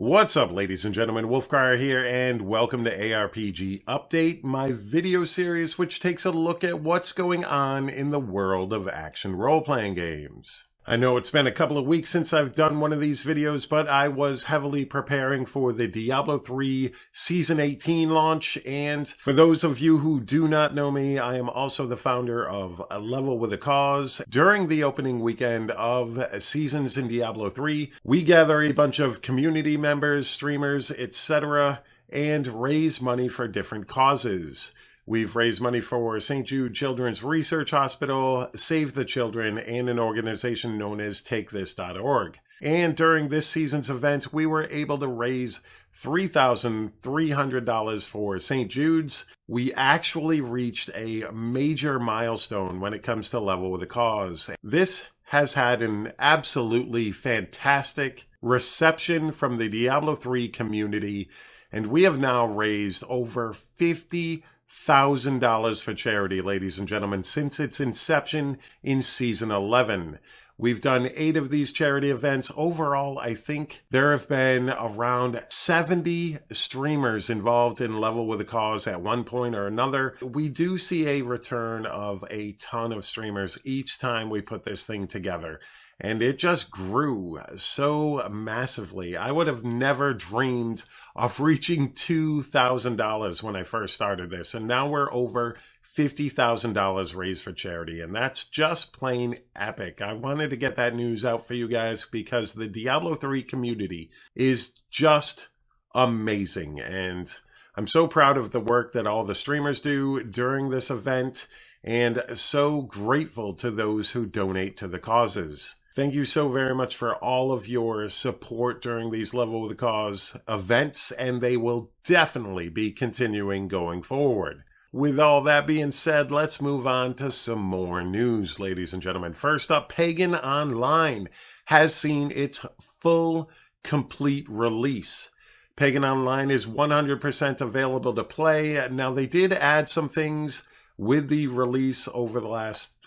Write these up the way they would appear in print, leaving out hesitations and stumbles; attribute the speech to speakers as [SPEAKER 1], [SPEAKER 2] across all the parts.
[SPEAKER 1] What's up, ladies and gentlemen? Wolfgar here, and welcome to aRPG Update, my video series which takes a look at what's going on in the world of action role-playing games. I know it's been a couple of weeks since I've done one of these videos, but I was heavily preparing for the Diablo 3 Season 18 launch, and for those of you who do not know me, I am also the founder of A Level with a Cause. During the opening weekend of Seasons in Diablo 3, we gather a bunch of community members, streamers, etc., and raise money for different causes. We've raised money for St. Jude Children's Research Hospital, Save the Children, and an organization known as TakeThis.org. And during this season's event, we were able to raise $3,300 for St. Jude's. We actually reached a major milestone when it comes to Level with a Cause. This has had an absolutely fantastic reception from the Diablo 3 community, and we have now raised over $50,000 for charity, ladies and gentlemen, since its inception in Season 11. We've done 8 of these charity events. Overall, I think there have been around 70 streamers involved in Level with a Cause at one point or another. We do see a return of a ton of streamers each time we put this thing together. And it just grew so massively. I would have never dreamed of reaching $2,000 when I first started this. And now we're over $50,000 raised for charity. And that's just plain epic. I wanted to get that news out for you guys because the Diablo 3 community is just amazing. And I'm so proud of the work that all the streamers do during this event, and so grateful to those who donate to the causes. Thank you so very much for all of your support during these Level with a Cause events, and they will definitely be continuing going forward. With all that being said, let's move on to some more news, ladies and gentlemen. First up, Pagan Online has seen its full, complete release. Pagan Online is 100% available to play. Now, they did add some things with the release over the last,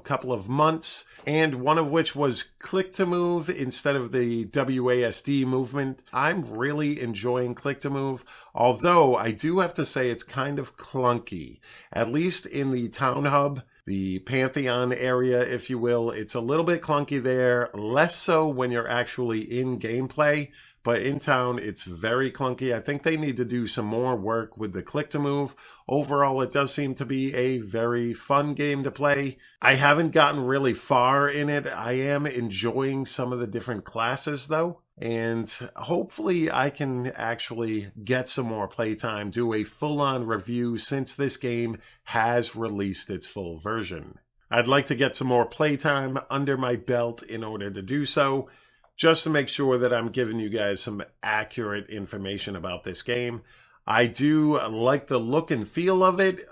[SPEAKER 1] couple of months, and one of which was click to move instead of the WASD movement. I'm really enjoying click to move, although I do have to say it's kind of clunky, at least in the town hub, the Pantheon area, if you will. It's a little bit clunky there, less so when you're actually in gameplay, but in town it's very clunky. I think they need to do some more work with the click to move. Overall, it does seem to be a very fun game to play. I haven't gotten really far in it. I am enjoying some of the different classes though, and hopefully I can actually get some more playtime, do a full-on review since this game has released its full version. I'd like to get some more playtime under my belt in order to do so, just to make sure that I'm giving you guys some accurate information about this game. I do like the look and feel of it,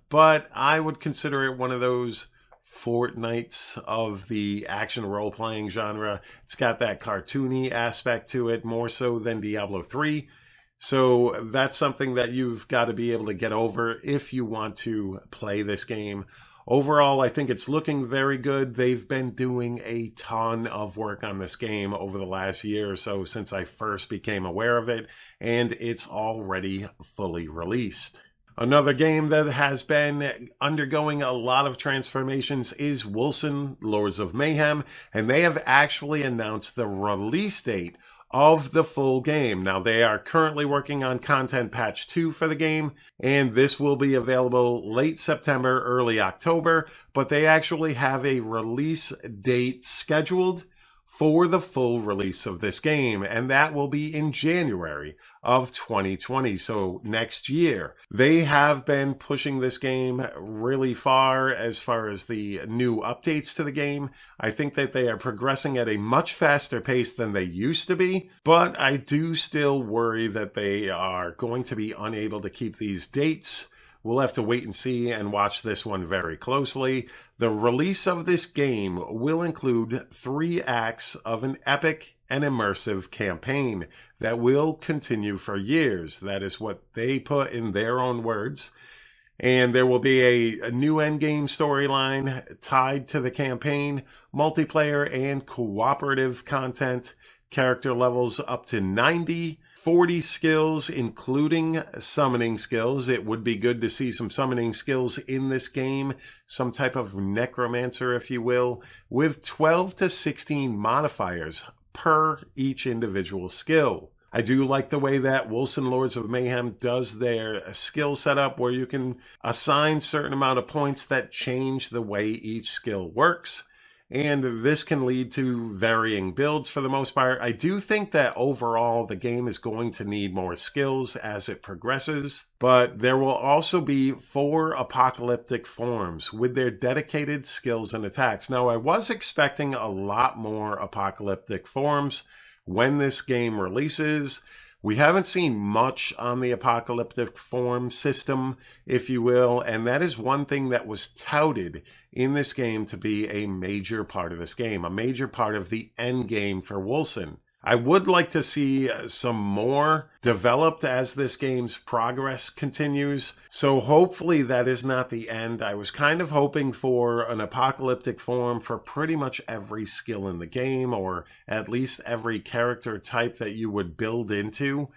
[SPEAKER 1] but I would consider it one of those Fortnites of the action role-playing genre. It's got that cartoony aspect to it, more so than Diablo 3. So that's something that you've got to be able to get over if you want to play this game. Overall, I think it's looking very good. They've been doing a ton of work on this game over the last year or so since I first became aware of it, and it's already fully released. Another game that has been undergoing a lot of transformations is Wolcen Lords of Mayhem, and they have actually announced the release date of the full game. Now, they are currently working on Content Patch 2 for the game, and this will be available late September, early October, but they actually have a release date scheduled for the full release of this game, and that will be in January of 2020, so next year. They have been pushing this game really far as the new updates to the game. I think that they are progressing at a much faster pace than they used to be, but I do still worry that they are going to be unable to keep these dates. We'll have to wait and see and watch this one very closely. The release of this game will include 3 acts of an epic and immersive campaign that will continue for years. That is what they put in their own words. And there will be a new endgame storyline tied to the campaign, multiplayer and cooperative content, character levels up to 90, 40 skills, including summoning skills. It would be good to see some summoning skills in this game, some type of necromancer, if you will, with 12 to 16 modifiers per each individual skill. I do like the way that Wolcen Lords of Mayhem does their skill setup, where you can assign certain amount of points that change the way each skill works. And this can lead to varying builds for the most part. I do think that overall the game is going to need more skills as it progresses, but there will also be 4 apocalyptic forms with their dedicated skills and attacks. Now, I was expecting a lot more apocalyptic forms when this game releases. We haven't seen much on the apocalyptic form system, if you will, and that is one thing that was touted in this game to be a major part of this game, a major part of the end game for Wolcen. I would like to see some more developed as this game's progress continues, so hopefully that is not the end. I was kind of hoping for an apocalyptic form for pretty much every skill in the game, or at least every character type that you would build into.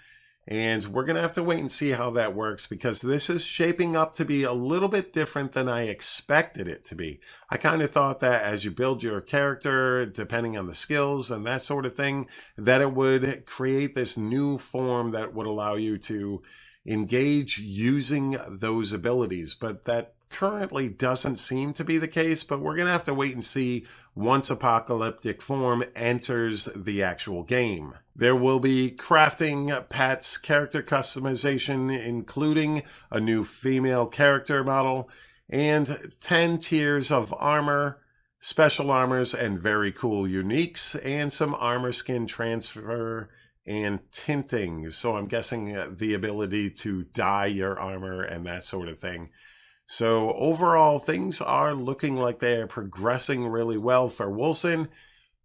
[SPEAKER 1] And we're going to have to wait and see how that works, because this is shaping up to be a little bit different than I expected it to be. I kind of thought that as you build your character, depending on the skills and that sort of thing, that it would create this new form that would allow you to engage using those abilities. But that currently doesn't seem to be the case, but we're going to have to wait and see once apocalyptic form enters the actual game. There will be crafting pets, character customization, including a new female character model, and 10 tiers of armor, special armors, and very cool uniques, and some armor skin transfer and tinting. So I'm guessing the ability to dye your armor and that sort of thing. So overall, things are looking like they are progressing really well for Wolcen.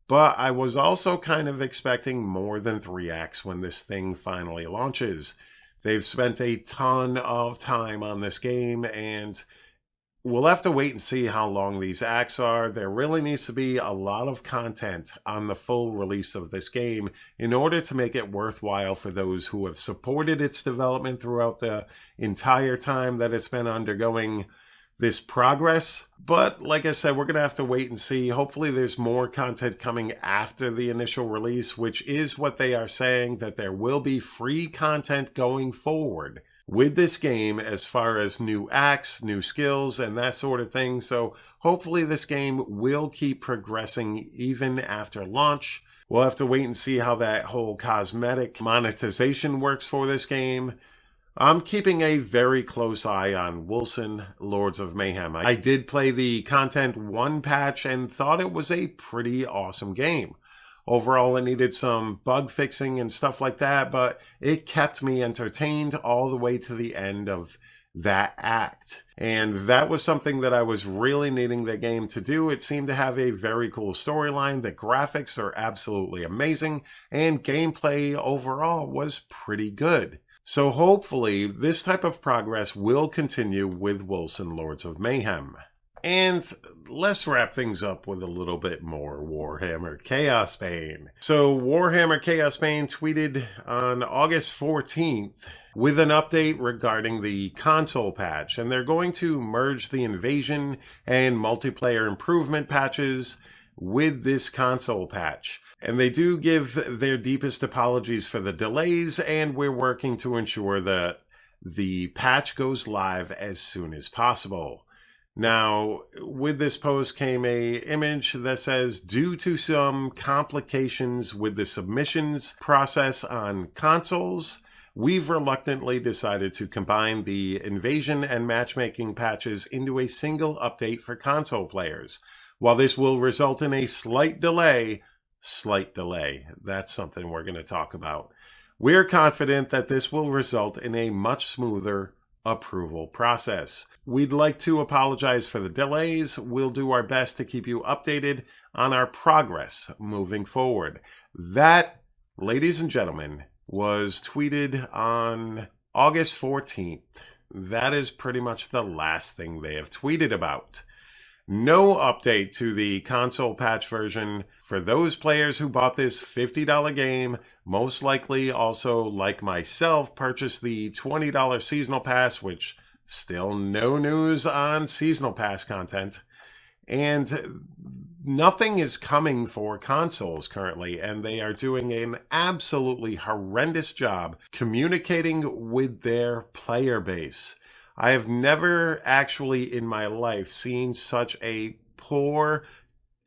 [SPEAKER 1] But I was also kind of expecting more than 3 acts when this thing finally launches. They've spent a ton of time on this game, and we'll have to wait and see how long these acts are. There really needs to be a lot of content on the full release of this game in order to make it worthwhile for those who have supported its development throughout the entire time that it's been undergoing this progress. But like I said, we're going to have to wait and see. Hopefully there's more content coming after the initial release, which is what they are saying, that there will be free content going forward with this game as far as new acts, new skills, and that sort of thing. So hopefully this game will keep progressing even after launch. We'll have to wait and see how that whole cosmetic monetization works for this game. I'm keeping a very close eye on Wolcen Lords of Mayhem. I did play the Content 1 patch and thought it was a pretty awesome game. Overall, it needed some bug fixing and stuff like that, but it kept me entertained all the way to the end of that act. And that was something that I was really needing the game to do. It seemed to have a very cool storyline. The graphics are absolutely amazing, and gameplay overall was pretty good. So hopefully this type of progress will continue with Wolcen Lords of Mayhem. And let's wrap things up with a little bit more Warhammer Chaosbane. So Warhammer Chaosbane tweeted on August 14th with an update regarding the console patch, and they're going to merge the invasion and multiplayer improvement patches with this console patch. And they do give their deepest apologies for the delays, and we're working to ensure that the patch goes live as soon as possible. Now, with this post came a image that says, due to some complications with the submissions process on consoles, we've reluctantly decided to combine the invasion and matchmaking patches into a single update for console players. While this will result in a slight delay, that's something we're going to talk about. We're confident that this will result in a much smoother approval process. We'd like to apologize for the delays. We'll do our best to keep you updated on our progress moving forward. That, ladies and gentlemen, was tweeted on August 14th. That is pretty much the last thing they have tweeted about. No update to the console patch version for those players who bought this $50 game, most likely also, like myself, purchased the $20 seasonal pass, which still no news on seasonal pass content. And nothing is coming for consoles currently, and they are doing an absolutely horrendous job communicating with their player base. I have never actually in my life seen such a poor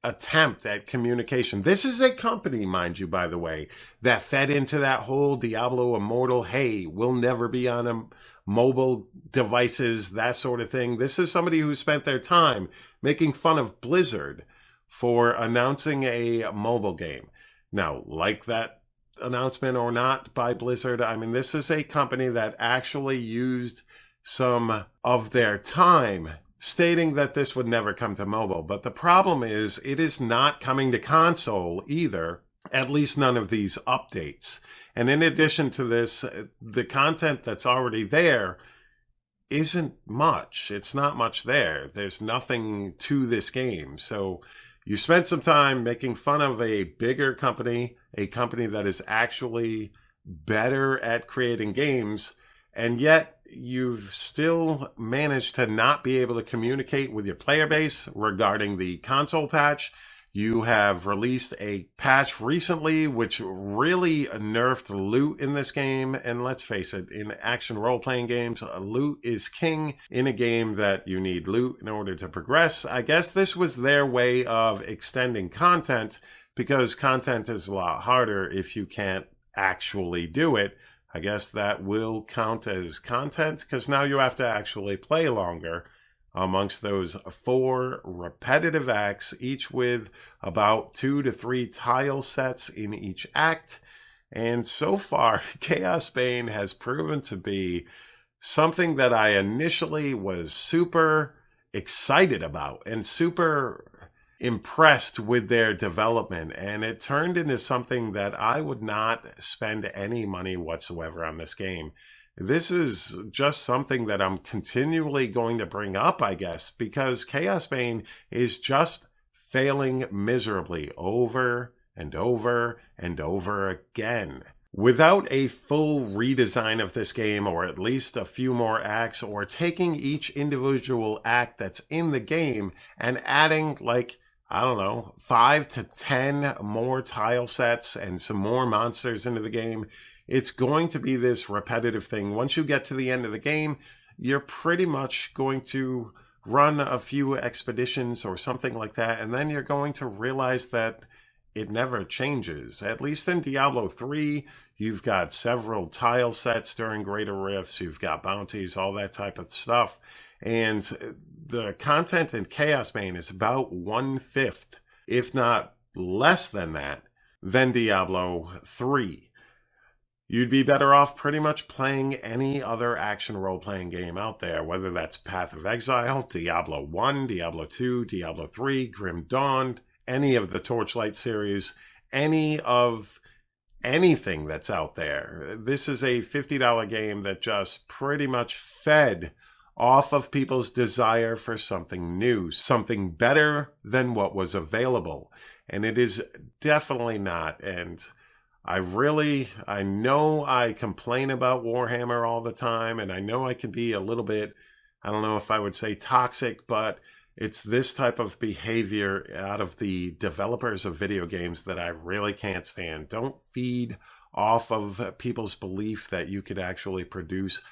[SPEAKER 1] attempt at communication. This is a company, mind you, by the way, that fed into that whole Diablo Immortal, hey, we'll never be on mobile devices, that sort of thing. This is somebody who spent their time making fun of Blizzard for announcing a mobile game. Now, like that announcement or not by Blizzard, I mean, this is a company that actually used some of their time stating that this would never come to mobile. But the problem is it is not coming to console either, at least none of these updates. And in addition to this, the content that's already there isn't much. It's not much there. There's nothing to this game. So you spent some time making fun of a bigger company, a company that is actually better at creating games, and yet you've still managed to not be able to communicate with your player base regarding the console patch. You have released a patch recently which really nerfed loot in this game. And let's face it, in action role-playing games, loot is king in a game that you need loot in order to progress. I guess this was their way of extending content, because content is a lot harder if you can't actually do it. I guess that will count as content, because now you have to actually play longer amongst those 4 repetitive acts, each with about 2 to 3 tile sets in each act. And so far, Chaosbane has proven to be something that I initially was super excited about and super impressed with their development, and it turned into something that I would not spend any money whatsoever on this game. This is just something that I'm continually going to bring up, I guess, because Chaosbane is just failing miserably over and over and over again. Without a full redesign of this game, or at least a few more acts, or taking each individual act that's in the game and adding, like, I don't know, 5 to 10 more tile sets and some more monsters into the game, it's going to be this repetitive thing. Once you get to the end of the game, you're pretty much going to run a few expeditions or something like that, and then you're going to realize that it never changes. At least in Diablo 3, you've got several tile sets during Greater Rifts, you've got bounties, all that type of stuff. And the content in Chaosbane is about 1/5, if not less than that, than Diablo 3. You'd be better off pretty much playing any other action role-playing game out there, whether that's Path of Exile, Diablo 1, Diablo 2, Diablo 3, Grim Dawn, any of the Torchlight series, any of anything that's out there. This is a $50 game that just pretty much fed off of people's desire for something new, something better than what was available. And it is definitely not. And I know I complain about Warhammer all the time, and I know I can be a little bit, I don't know if I would say toxic, but it's this type of behavior out of the developers of video games that I really can't stand. Don't feed off of people's belief that you could actually produce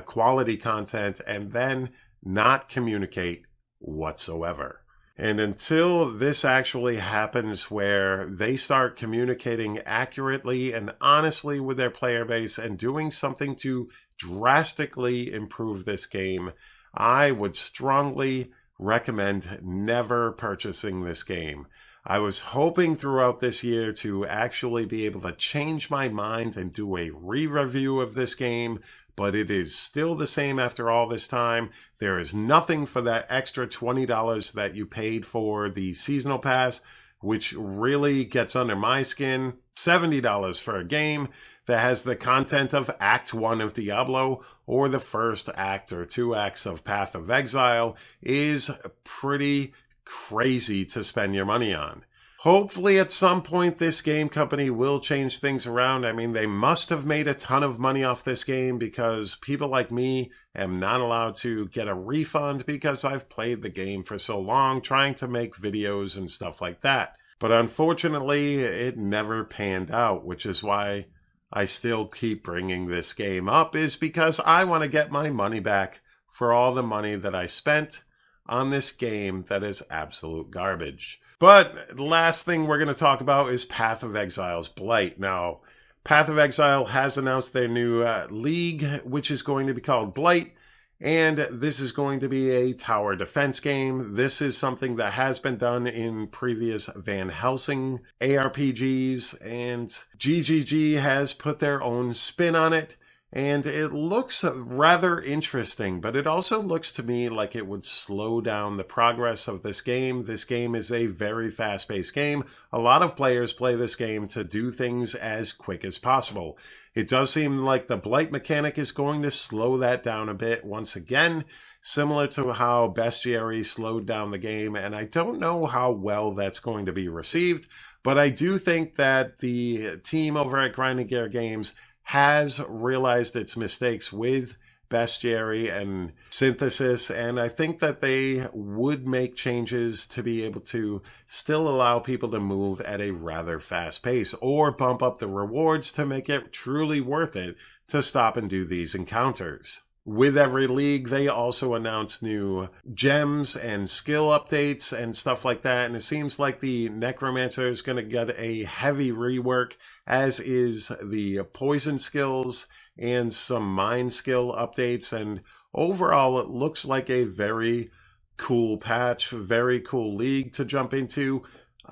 [SPEAKER 1] quality content and then not communicate whatsoever. And until this actually happens, where they start communicating accurately and honestly with their player base and doing something to drastically improve this game, I would strongly recommend never purchasing this game. I was hoping throughout this year to actually be able to change my mind and do a re-review of this game, but it is still the same after all this time. There is nothing for that extra $20 that you paid for the seasonal pass, which really gets under my skin. $70 for a game that has the content of Act 1 of Diablo or the first act or 2 acts of Path of Exile is pretty crazy to spend your money on. Hopefully at some point this game company will change things around. I mean, they must have made a ton of money off this game, because people like me am not allowed to get a refund because I've played the game for so long trying to make videos and stuff like that. But unfortunately, it never panned out, which is why I still keep bringing this game up, is because I want to get my money back for all the money that I spent on this game that is absolute garbage. But the last thing we're going to talk about is Path of Exile's Blight. Now, Path of Exile has announced their new league, which is going to be called Blight, and this is going to be a tower defense game. This is something that has been done in previous Van Helsing aRPGs, and GGG has put their own spin on it. And it looks rather interesting, but it also looks to me like it would slow down the progress of this game. This game is a very fast-paced game. A lot of players play this game to do things as quick as possible. It does seem like the Blight mechanic is going to slow that down a bit once again, similar to how Bestiary slowed down the game, and I don't know how well that's going to be received, but I do think that the team over at Grinding Gear Games has realized its mistakes with Bestiary and Synthesis, and I think that they would make changes to be able to still allow people to move at a rather fast pace, or bump up the rewards to make it truly worth it to stop and do these encounters. With every league, they also announce new gems and skill updates and stuff like that. And it seems like the Necromancer is going to get a heavy rework, as is the poison skills and some mind skill updates. And overall, it looks like a very cool patch, very cool league to jump into.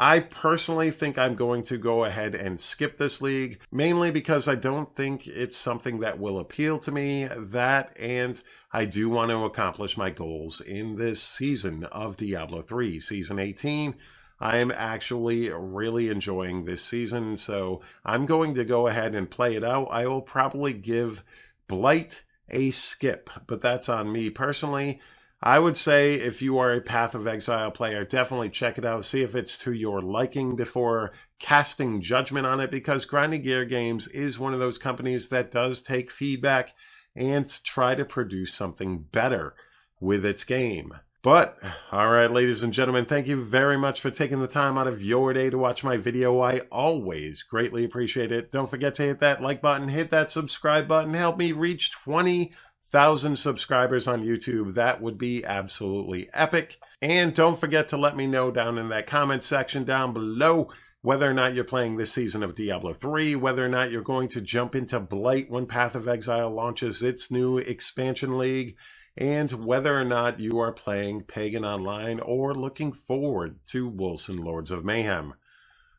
[SPEAKER 1] I personally think I'm going to go ahead and skip this league, mainly because I don't think it's something that will appeal to me. That, and I do want to accomplish my goals in this season of Diablo 3, Season 18. I am actually really enjoying this season, so I'm going to go ahead and play it out. I will probably give Blight a skip, but that's on me personally. I would say if you are a Path of Exile player, definitely check it out. See if it's to your liking before casting judgment on it, because Grinding Gear Games is one of those companies that does take feedback and try to produce something better with its game. But, alright ladies and gentlemen, thank you very much for taking the time out of your day to watch my video. I always greatly appreciate it. Don't forget to hit that like button, hit that subscribe button, help me reach 20,000 subscribers on YouTube. That would be absolutely epic. And don't forget to let me know down in that comment section down below whether or not you're playing this season of Diablo 3, whether or not you're going to jump into Blight when Path of Exile launches its new expansion league, and whether or not you are playing Pagan Online or looking forward to Wolcen Lords of Mayhem.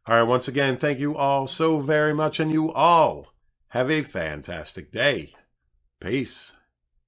[SPEAKER 1] Alright, once again, thank you all so very much, and you all have a fantastic day. Peace.